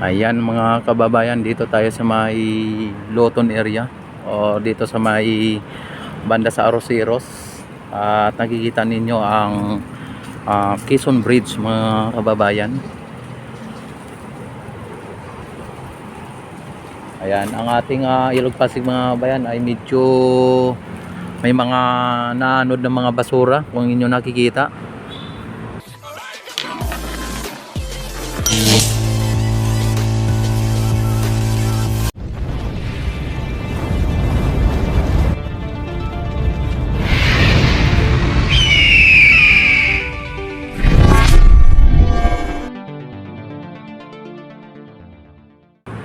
Ayan mga kababayan, dito tayo sa may Loton area o dito sa may banda sa Arroceros, at nakikita ninyo ang Quezon Bridge mga kababayan. Ayan, ang ating Ilog Pasig mga kababayan ay medyo may mga naanod ng mga basura kung inyo nakikita.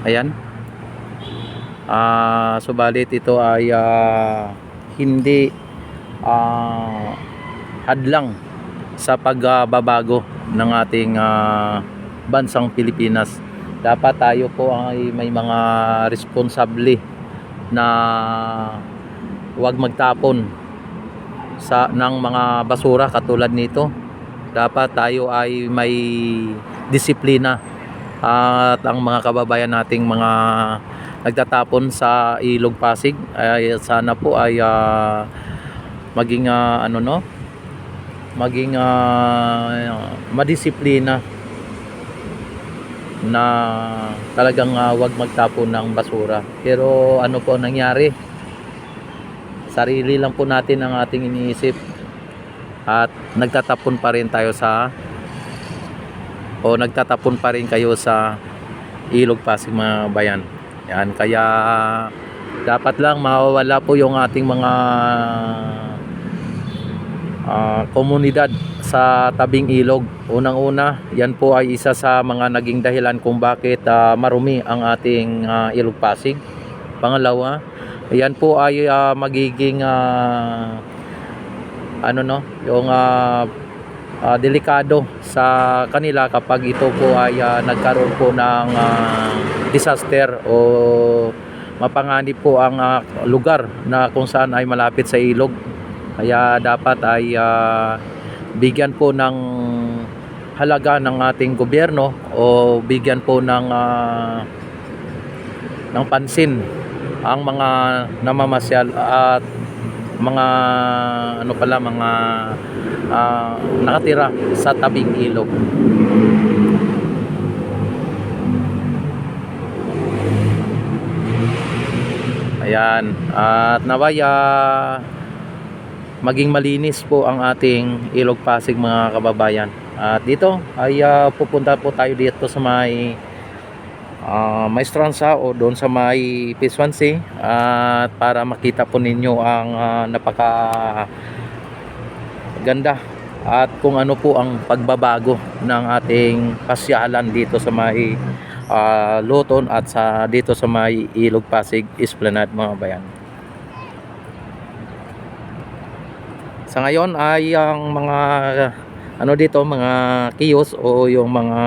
Ayan. Subalit ito ay hindi hadlang sa pagbabago ng ating bansang Pilipinas. Dapat tayo po ay may mga responsable na huwag magtapon ng mga basura katulad nito. Dapat tayo ay may disiplina, at ang mga kababayan nating mga nagtatapon sa Ilog Pasig ay sana po ay maging maging madisiplina na talagang wag magtapon ng basura. Pero ano po nangyari, sarili lang po natin ang ating iniisip at nagtatapon pa rin kayo sa Ilog Pasig mga bayan. Yan, kaya dapat lang mawawala po yung ating mga komunidad sa tabing ilog. Unang-una, yan po ay isa sa mga naging dahilan kung bakit marumi ang ating Ilog Pasig. Pangalawa, yan po ay magiging yung delikado sa kanila kapag ito po ay nagkaroon po ng disaster o mapanganib po ang lugar na kung saan ay malapit sa ilog. Kaya dapat ay bigyan po ng halaga ng ating gobyerno o bigyan po ng pansin ang mga namamasyal at mga nakatira sa tabing ilog. Ayan, at naway maging malinis po ang ating Ilog Pasig mga kababayan. At dito ay pupunta po tayo dito sa may Maestranza o doon sa may Piswansi, at para makita po ninyo ang napaka ganda at kung ano po ang pagbabago ng ating pasyalan dito sa may Loton at dito sa may Ilog Pasig Esplanade mga bayan. Sa ngayon ay ang mga dito mga kiosk o yung mga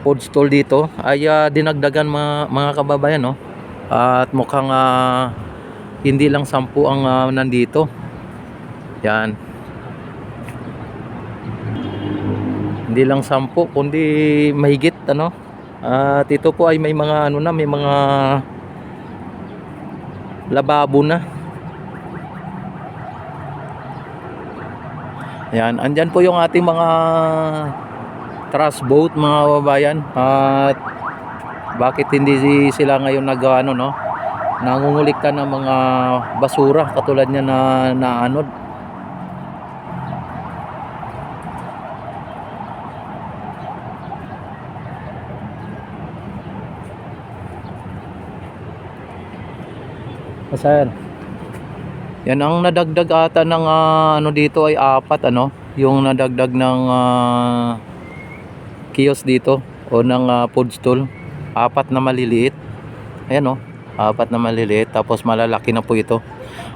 food stall dito ay dinagdagan mga kababayan, no? At mukhang hindi lang 10 ang nandito. Yan. Hindi lang 10 kundi mahigit at ito po ay may mga may mga lababo na. Yan, andyan po yung ating mga trash boat mga kababayan. At bakit hindi sila ngayon nangungulikta ng mga basura katulad niya na naanod. Asan? Yan ang nadagdag ata ng dito ay 4 yung nadagdag ng kiosk dito o ng food stall. 4 na maliliit. Ayan 4 na maliliit, tapos malalaki na po ito.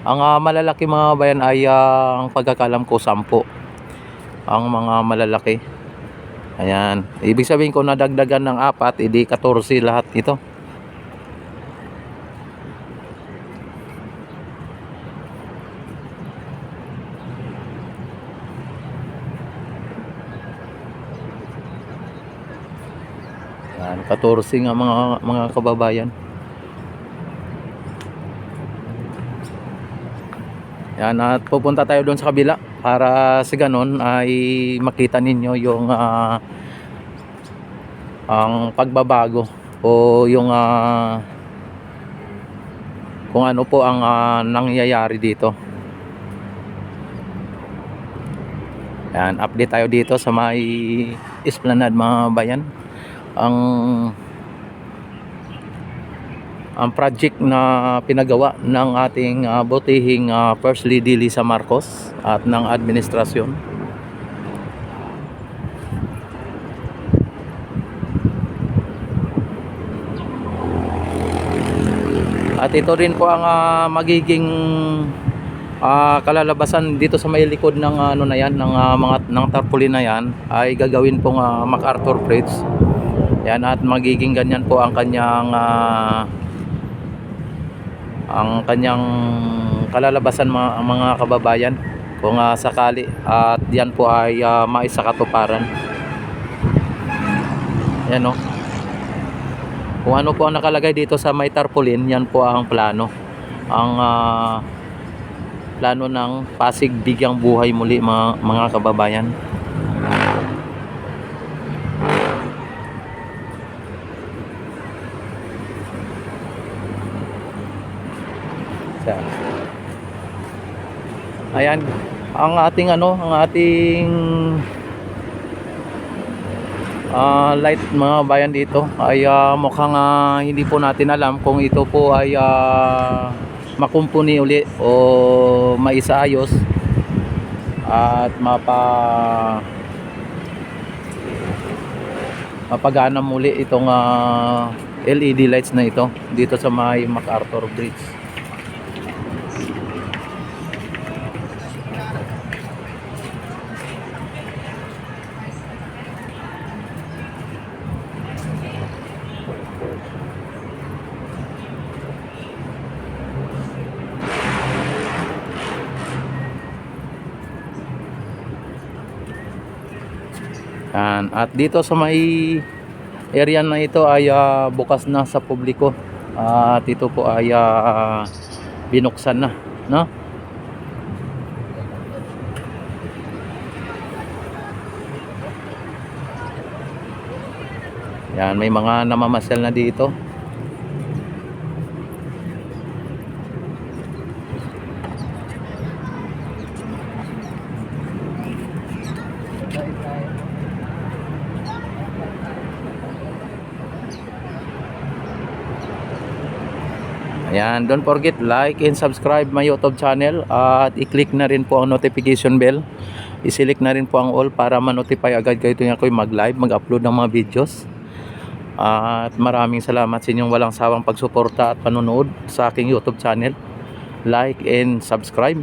Ang malalaki mga bayan ay ang pagkakalam ko 10 ang mga malalaki. Ayan, ibig sabihin ko nadagdagan ng 4 edi 14 lahat ito. Yan, 14 nga mga kababayan. Yan, at pupunta tayo doon sa kabila para sa ganon ay makita ninyo yung ang pagbabago o yung kung ano po ang nangyayari dito. Yan, update tayo dito sa may Esplanade mga bayan. Ang project na pinagawa ng ating butihing First Lady Lisa Marcos at ng administrasyon. At ito rin po ang magiging kalalabasan dito sa may likod ng ano na yan, ng tarpaulin na yan ay gagawin pong MacArthur Bridge. Yan, at magiging ganyan po ang kanyang kalalabasan mga kababayan kung sakali at yan po ay maisakatuparan. Yan o. Kung ano po ang nakalagay dito sa may tarpaulin, yan po ang plano. Ang plano ng Pasig Bigyang Buhay Muli mga kababayan. Ayan, ang ating light mga bayan dito ay mukhang hindi po natin alam kung ito po ay makumpuni uli o maisaayos at mapagana muli itong LED lights na ito dito sa may MacArthur Bridge. At dito sa may area na ito ay bukas na sa publiko at ito po ay binuksan na, no? Yan, may mga namamasyal na dito. Ayan, don't forget like and subscribe my YouTube channel at i-click na rin po ang notification bell. I-select na rin po ang all para ma-notify agad kayo tuwing ako'y mag-live, mag-upload ng mga videos. At maraming salamat sa inyong walang sawang pagsuporta at panonood sa aking YouTube channel. Like and subscribe.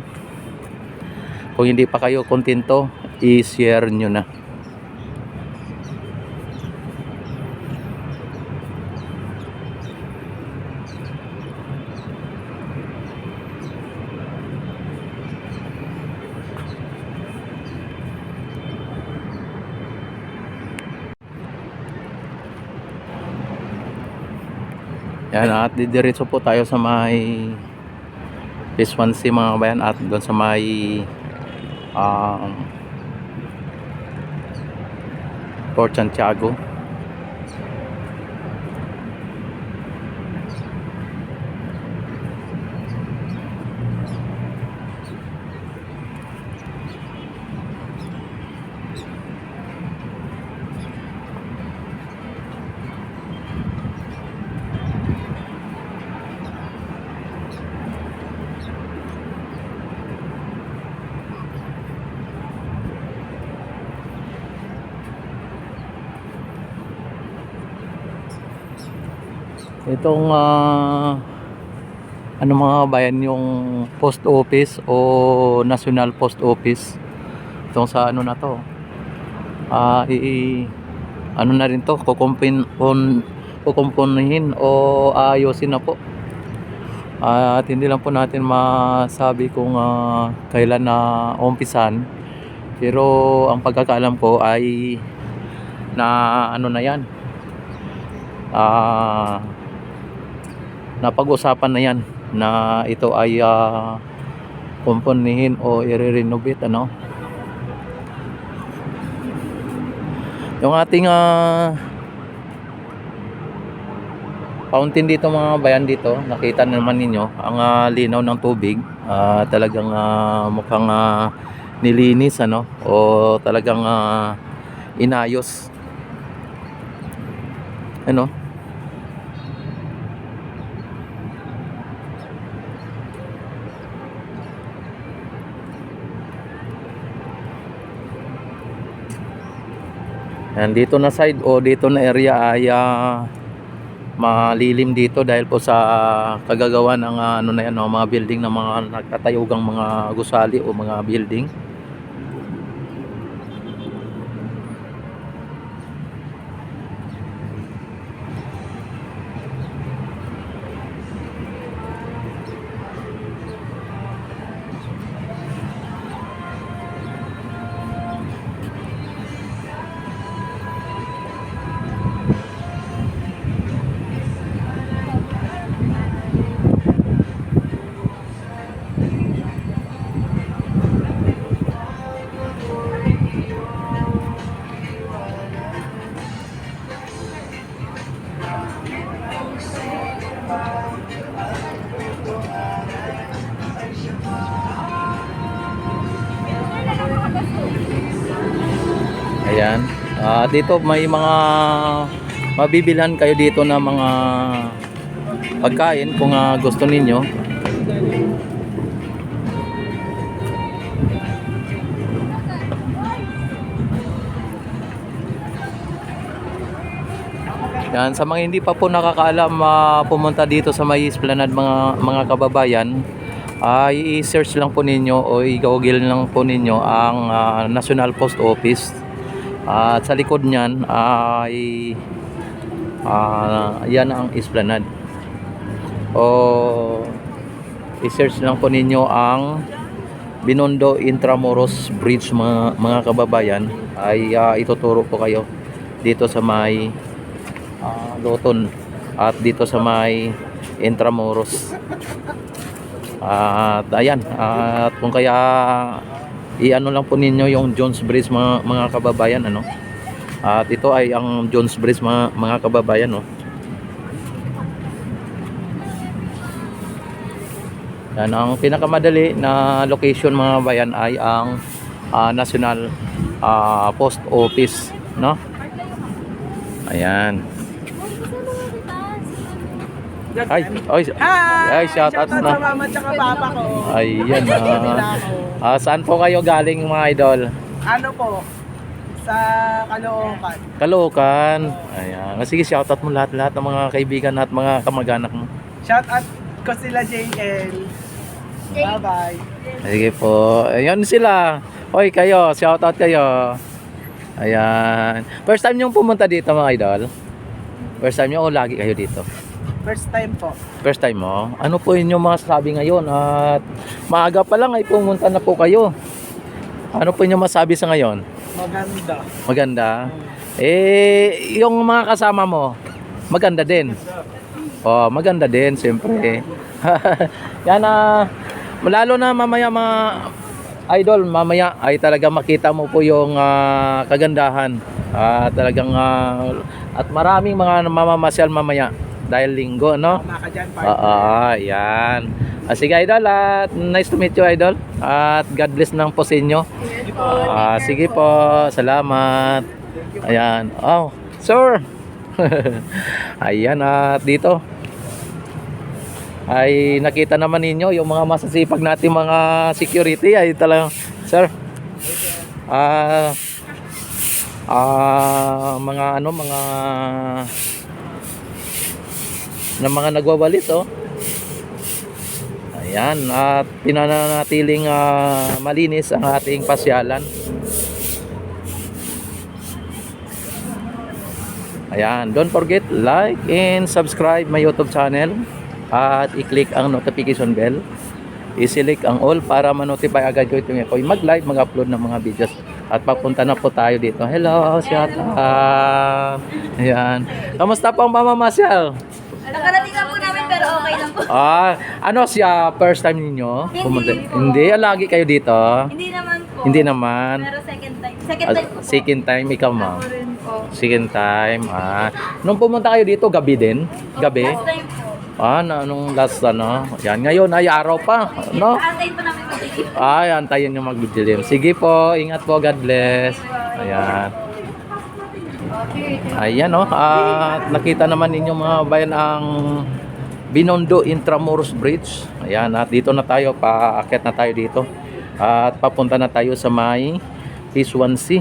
Kung hindi pa kayo kontento, i-share nyo na. Yan, at didiretso po tayo sa may Phase 1C mga kabayan at doon sa may Port Santiago. Itong ano mga bayan, yung post office o National Post Office itong sa ano na to, ano na rin to, kukumpunihin o ayusin na po. At hindi lang po natin masabi kung kailan na umpisan, pero ang pagkakaalam ko ay na ano na yan, napag-usapan na yan na ito ay kumpunihin o i-renovate, ano. Yung ating fountain dito mga bayan, dito nakita naman ninyo ang linaw ng tubig. Talagang mukhang nilinis, ano, o talagang inayos, ano. Yan, dito na side o dito na area ay malilim dito dahil po sa kagagawa ng ano na yan, mga building ng mga nagtatayugang mga gusali o mga building. Ayan. Dito may mga mabibilhan kayo dito na mga pagkain kung gusto ninyo. Yan, sa mga hindi pa po nakakaalam pumunta dito sa may Esplanade mga kababayan, i-search lang po ninyo o i-google lang po ninyo ang National Post Office. At sa likod niyan ay yan ang Esplanade. O i-search lang po ninyo ang Binondo Intramuros Bridge mga kababayan, ay ituturo po kayo dito sa may Luton at dito sa may Intramuros. At ayan, at kung kaya i-ano lang po ninyo yung Jones Bridge mga kababayan, ano. At ito ay ang Jones Bridge mga kababayan, no. Yan, ang pinakamadali na location mga bayan ay ang National Post Office, no. Ayan. Ay, shout out na. Sa mama at papa ko. Ayan. Saan po kayo galing mga idol? Ano po? Sa Caloocan. Caloocan. Ayan. Sige, shout out mo lahat ng mga kaibigan at mga kamag-anak mo. Shout out ko sila JL. Bye-bye. Sige po. Ayan sila. Hoy, kayo, shout out kayo. Ayan. First time nyo pumunta dito mga idol? First time nyo o lagi kayo dito? First time po. First time mo? Ano po inyong masasabi ngayon? At maaga pa lang ay pumunta na po kayo. Ano po inyong masabi sa ngayon? Maganda. Maganda? Yung mga kasama mo, maganda din? Oh, maganda din, siyempre. Yan lalo na mamaya mga idol, mamaya ay talaga makita mo po yung kagandahan. Talagang at maraming mga mamamasyal mamaya dahil linggo, no? Tama ka dyan, partner. Yan. Sige idol, nice to meet you idol. At God bless ng po sa inyo. Sige po, salamat. Ayan. Oh, sir. Ayan, at dito ay nakita naman ninyo yung mga masasipag natin mga security ay talagang, sir. Mga mga nagwawalis, oh. Ayan, at pinananatiling malinis ang ating pasyalan. Ayan, don't forget like and subscribe my YouTube channel at i-click ang notification bell. I-select ang all para ma-notify agad ko itong ako mag-live, mag-upload ng mga videos. At papunta na po tayo dito. Hello, shout out. Ayan. Kamusta po ang mamamasyal? Nakarating na po namin pero okay lang po. Ano siya, first time ninyo? Hindi po. Hindi, lagi kayo dito? Hindi naman po. Hindi naman. Pero second time. Second time po. Second time, ikaw ma'am. Ako rin po. Second time. Nung pumunta kayo dito, gabi din? Gabi? Last time po. Nung last Yan, ngayon ay araw pa, no? Antayin po namin magiging. Ay, antayin nyo magdidilim. Sige po, ingat po, God bless. Ayan. Ayan, no? At nakita naman ninyo mga bayan ang Binondo Intramuros Bridge. Ayan, at dito na tayo, paakyat na tayo dito. At papunta na tayo sa may Phase 1C.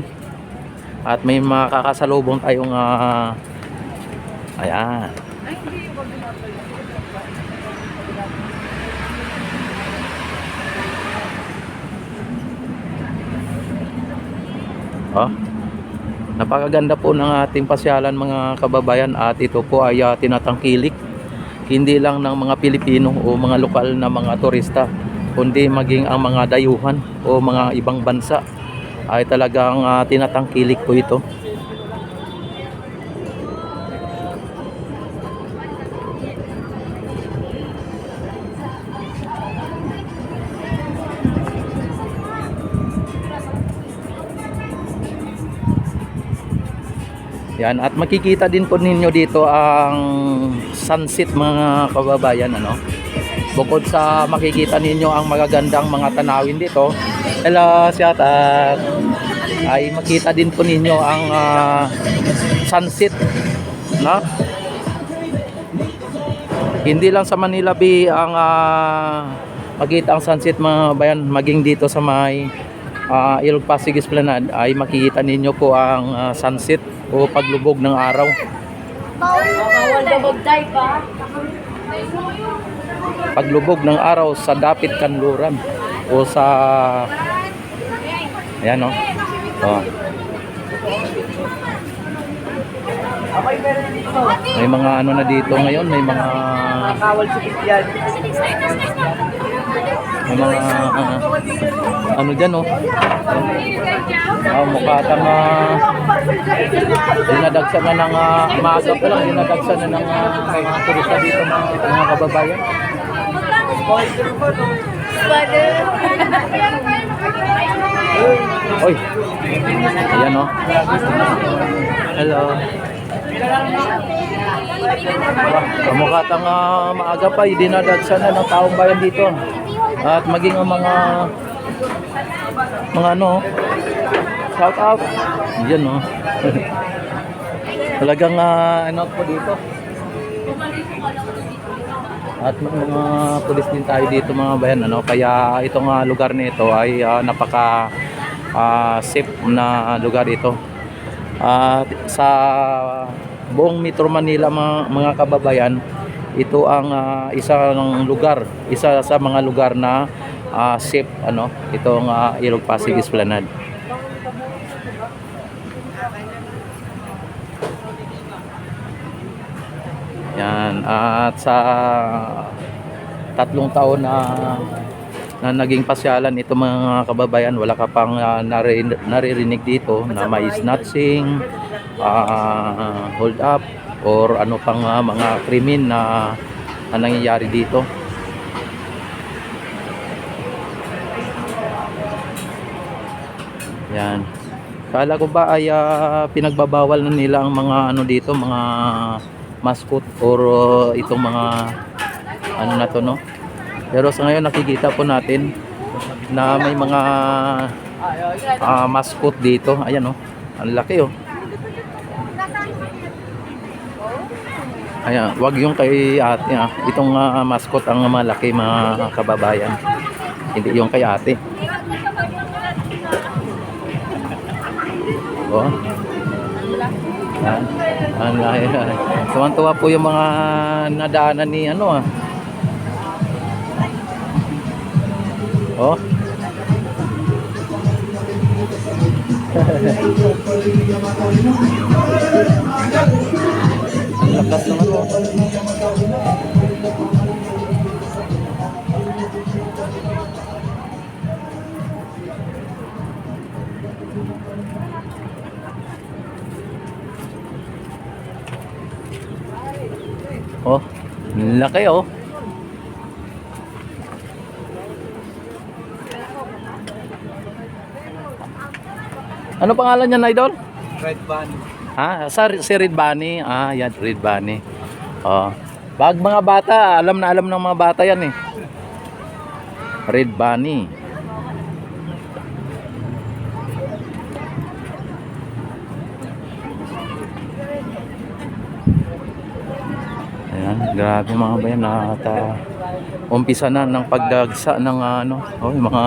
At may makakasalubong tayong ayan. Napakaganda po ng ating pasyalan mga kababayan, at ito po ay tinatangkilik hindi lang ng mga Pilipino o mga lokal na mga turista, kundi maging ang mga dayuhan o mga ibang bansa ay talagang tinatangkilik po ito. Yan, at makikita din po ninyo dito ang sunset mga kababayan, ano. Bukod sa makikita ninyo ang magagandang mga tanawin dito. Hello, shout out. Ay makita din po ninyo ang sunset, no? Hindi lang sa Manila Bay ang makita ang sunset mga bayan, maging dito sa may Ilog Pasig Esplanade ay makikita ninyo po ang sunset o paglubog ng araw. Bawal daw mag-dive ba? Paglubog ng araw sa Dapit Kanluran o sa ayan, no? May mga ano na dito ngayon, may mga Kawal sa yan. may mga ano dyan, no? Mukha tang dinadagsan na ng maaga pa lang, dinadagsan na ng mga turista dito mga kababayan. Oy, ayan, no? Hello. Mukha tang maaga pa, dinadagsan na ng taong bayan dito. At maging ang mga ano, shout out. Diyan, no. Talagang ano po dito. At mga pulis din tayo dito mga bayan, ano. Kaya itong lugar nito ay napaka safe na lugar ito. At sa buong Metro Manila mga kababayan, ito ang isa sa mga lugar na safe, ano, itong Ilog Pasig Esplanade. Yan, at sa 3 taon na naging pasyalan ito mga kababayan, wala ka pang naririnig dito na may snatching, hold up, or ano pang mga krimen na nangyayari dito. Yan. Kala ko ba ay pinagbabawal na nila ang mga ano dito, mga mascot or itong mga ano na to, no? Pero sa ngayon nakikita po natin na may mga mascot dito. Ayan, oh. Ang laki, oh. Ayan, wag yung kay ate, itong mascot ang malaki mga kababayan. Hindi yung kay ate. Oh. Tuwan-tuwa po yung mga nadaanan ni ano, Oh. Lakas naman, oh. Oh, laki oh. Ano pangalan niya, Idol? Red Bunny. Ha? Si Red Bunny. Ah, yan, Red Bunny. Oh. Pag mga bata, alam na alam ng mga bata yan eh. Red Bunny. Ayan, grabe mga bayan na umpisa na ng pagdagsa ng yung mga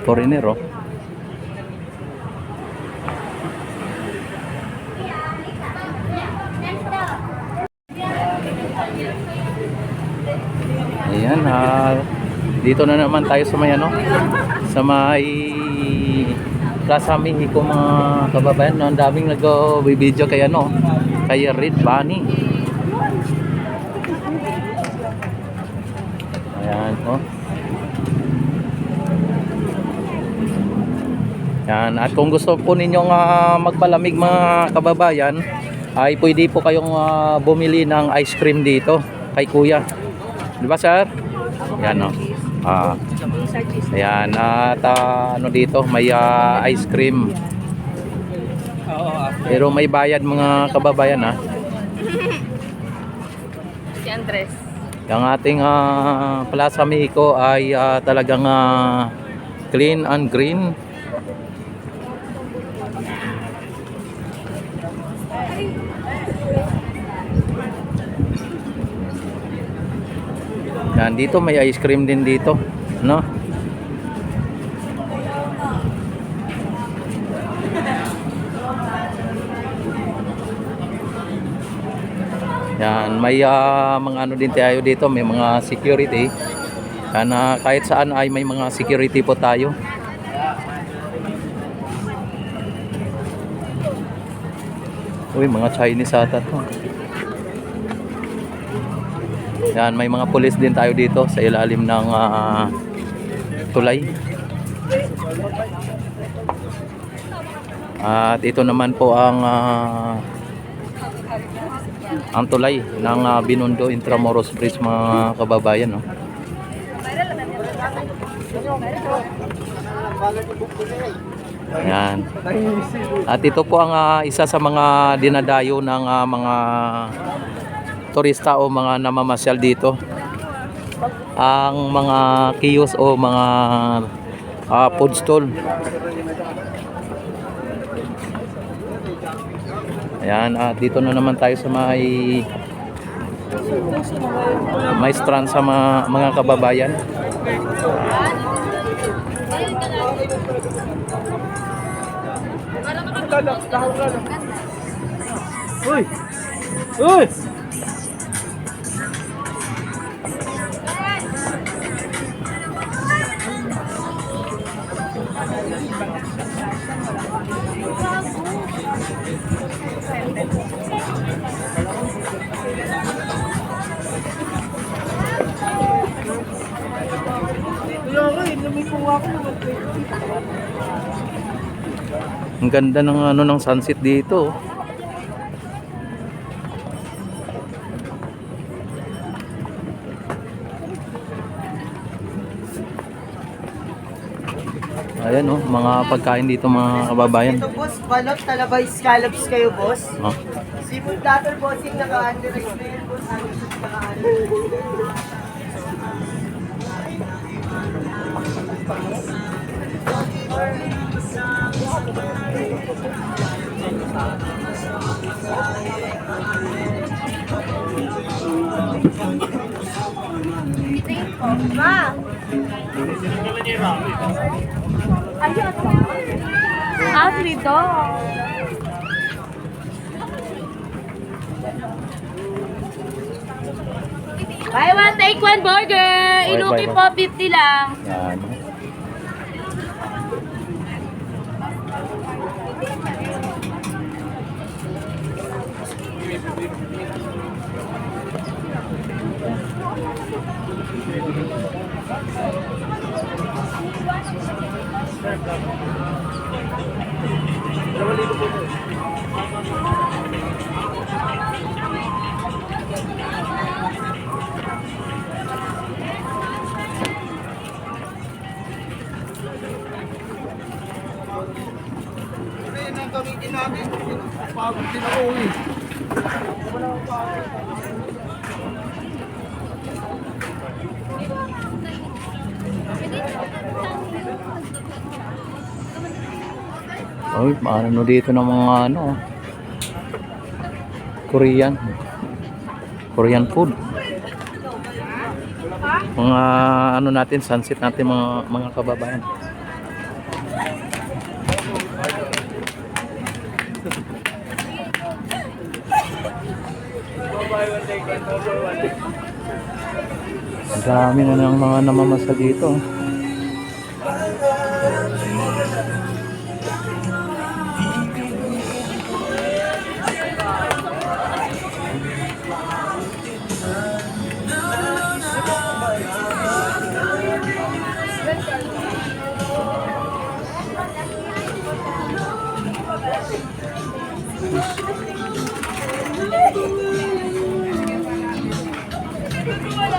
foreigner oh. Ayan, dito na naman tayo sa may sa may Plaza Mexico mga kababayan, no? Ang daming nag-video kay kay Red Bunny. Ayan, oh. Yan, at kung gusto po ninyong magpalamig mga kababayan, ay pwede po kayong bumili ng ice cream dito kay Kuya. Di ba, sir? Yan, no. Ayan, at dito may ice cream. Pero may bayad mga kababayan Si Andres. Ang ating Plaza Mexico ay talagang clean and green. Yan, dito may ice cream din dito, no? Yan, may mga din tayo dito, may mga security. Yan, kahit saan ay may mga security po tayo. Uy, mga Chinese ata to. Yan, may mga pulis din tayo dito sa ilalim ng tulay. At ito naman po ang tulay ng Binondo Intramuros Bridge mga kababayan, no? Yan. At ito po ang isa sa mga dinadayo ng mga turista o mga namamasyal dito, ang mga kiosk o mga food stall. Ayan, at dito na naman tayo sa may strand sa mga kababayan. Uy! Uy! Ang ganda ng ng sunset dito. Ayan mga pagkain dito mga kababayan. Ito boss, balot, talabay, scallops kayo boss. Oh. Seafood platter bossing, naka-under experience boss. Naka-under. Ma! Ayun ba? Dito. Buy one, take one burger. Inuki po, 50 lang. Yan. Ay, ano dito ng mga ano, Korean food. Mga ano natin, sunset natin mga kababayan. Ang dami na ng mga namamasa dito.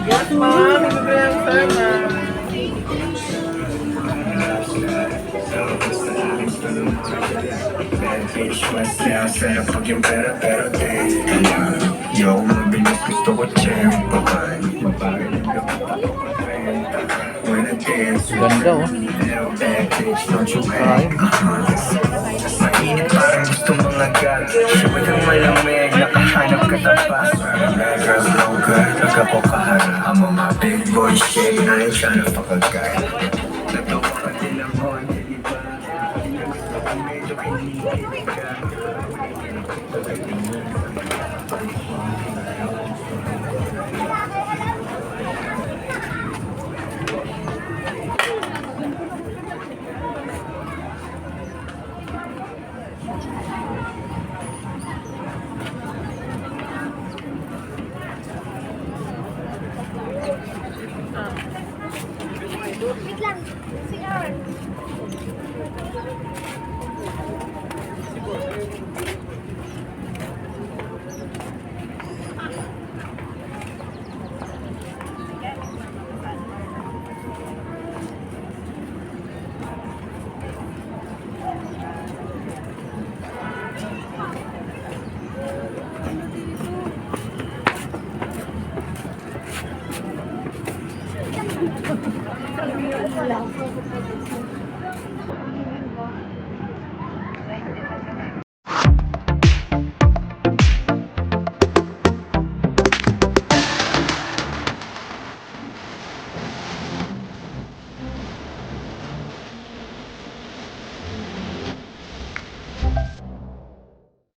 Yes, ma'am. Ito ba yung sir, ma'am? Yo, mabilis gusto ko tiyempohan. When I dance with Ganda oh. little bad bitch, don't you hang? Mainit parang gusto mga gal. Siyempre kang malamig, nakahanap ka tapas. Girls no good, nagkapo kahara. Ang mga big boy shit, na yung tryna fuck a guy. Natawa ka din naman, di ba? Gusto ko medyo kinilig ka.